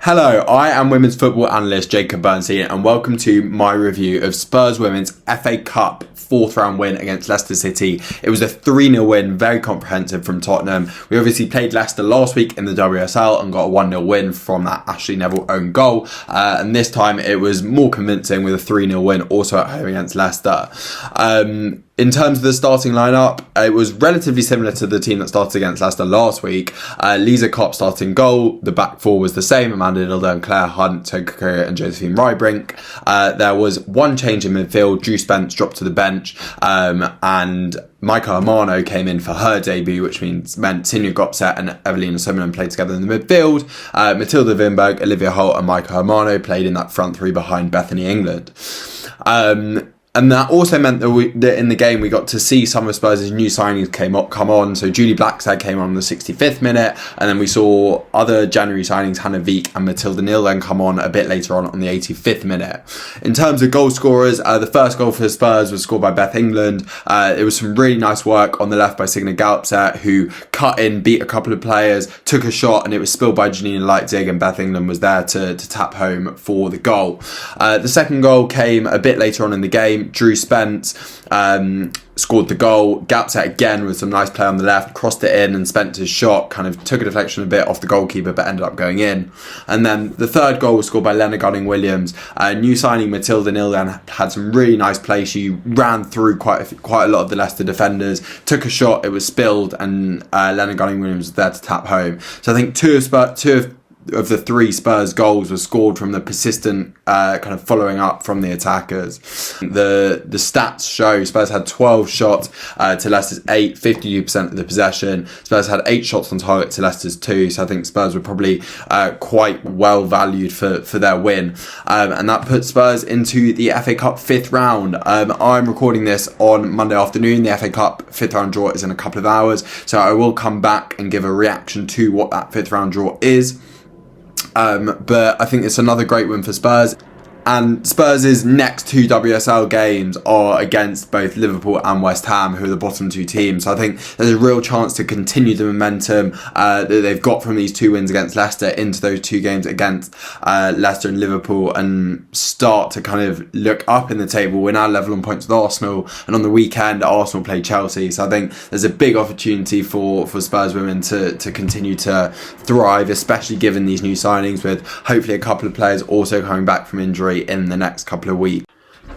Hello, I am women's football analyst Jacob Bernstein and welcome to my review of Spurs Women's FA Cup fourth round win against Leicester City. It was a 3-0 win, very comprehensive from Tottenham. We obviously played Leicester last week in the WSL and got a 1-0 win from that Ashley Neville own goal. And this time it was more convincing with a 3-0 win also at home against Leicester. In terms of the starting lineup, it was relatively similar to the team that started against Leicester last week. Lisa Kopp starting goal. The back four was the same: Amanda Dilder and Claire Hunt, Toka and Josephine Rybrink. There was one change in midfield. Drew Spence dropped to the bench, and Maika Hamano came in for her debut, which meant Sinja Gopset and Evelina Summerlin played together in the midfield. Matilda Wimberg, Olivia Holt and Maika Hamano played in that front three behind Bethany England. And that also meant that in the game we got to see some of Spurs' new signings come on. So Julie Blackstad came on the 65th minute, and then we saw other January signings, Hannah Veek and Matilda Neal, then come on a bit later on the 85th minute. In terms of goal scorers, the first goal for Spurs was scored by Beth England. It was some really nice work on the left by Signe Galpset, who cut in, beat a couple of players, took a shot, and it was spilled by Janina Leitzig, and Beth England was there to tap home for the goal. The second goal came a bit later on in the game. Drew Spence scored the goal. Galpset again with some nice play on the left, crossed it in, and Spence's shot kind of took a deflection a bit off the goalkeeper but ended up going in. And then the third goal was scored by Lena Gunning-Williams. New signing Matilda Neal then had some really nice play. She ran through quite a lot of the Leicester defenders, took a shot, it was spilled, and Lena Gunning-Williams was there to tap home. So I think two of the three Spurs goals were scored from the persistent kind of following up from the attackers. The stats show Spurs had 12 shots to Leicester's 8, 52% of the possession. Spurs had 8 shots on target to Leicester's 2, so I think Spurs were probably quite well valued for their win. And that puts Spurs into the FA Cup fifth round. I'm recording this on Monday afternoon. The FA Cup fifth round draw is in a couple of hours, so I will come back and give a reaction to what that fifth round draw is. But I think it's another great win for Spurs. And Spurs' next two WSL games are against both Liverpool and West Ham, who are the bottom two teams. So I think there's a real chance to continue the momentum that they've got from these two wins against Leicester into those two games against Leicester and Liverpool, and start to kind of look up in the table. We're now level on points with Arsenal, and on the weekend Arsenal play Chelsea. So I think there's a big opportunity for Spurs Women to continue to thrive, especially given these new signings, with hopefully a couple of players also coming back from injury in the next couple of weeks.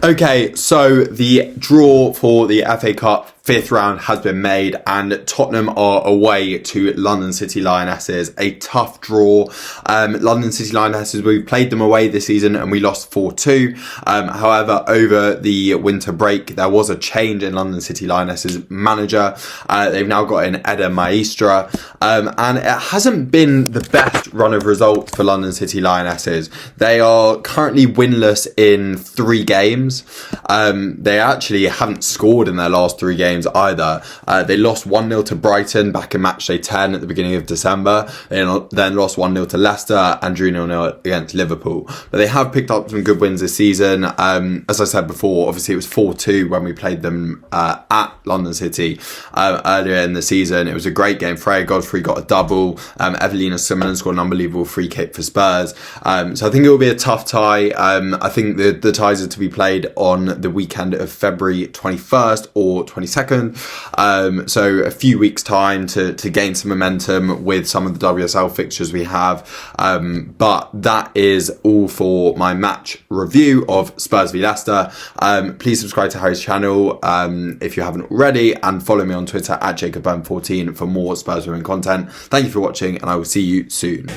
Okay, so the draw for the FA Cup fifth round has been made, and Tottenham are away to London City Lionesses. A tough draw. London City Lionesses, we played them away this season and we lost 4-2. However, over the winter break, there was a change in London City Lionesses manager. They've now got in Eda Maestra, and it hasn't been the best run of results for London City Lionesses. They are currently winless in 3 games. They actually haven't scored in their last 3 games either. They lost 1-0 to Brighton back in matchday 10 at the beginning of December. They then lost 1-0 to Leicester and drew 0-0 against Liverpool. But they have picked up some good wins this season. As I said before, obviously it was 4-2 when we played them at London City earlier in the season. It was a great game. Freya Godfrey got a double. Evelina Summerlin scored an unbelievable free kick for Spurs. So I think it will be a tough tie. I think the ties are to be played on the weekend of February 21st or 22nd. So a few weeks time to gain some momentum with some of the WSL fixtures we have. But that is all for my match review of Spurs v Leicester. Please subscribe to Harry's channel if you haven't already, and follow me on Twitter at JacobBurn14 for more Spurs Women content. Thank you for watching, and I will see you soon.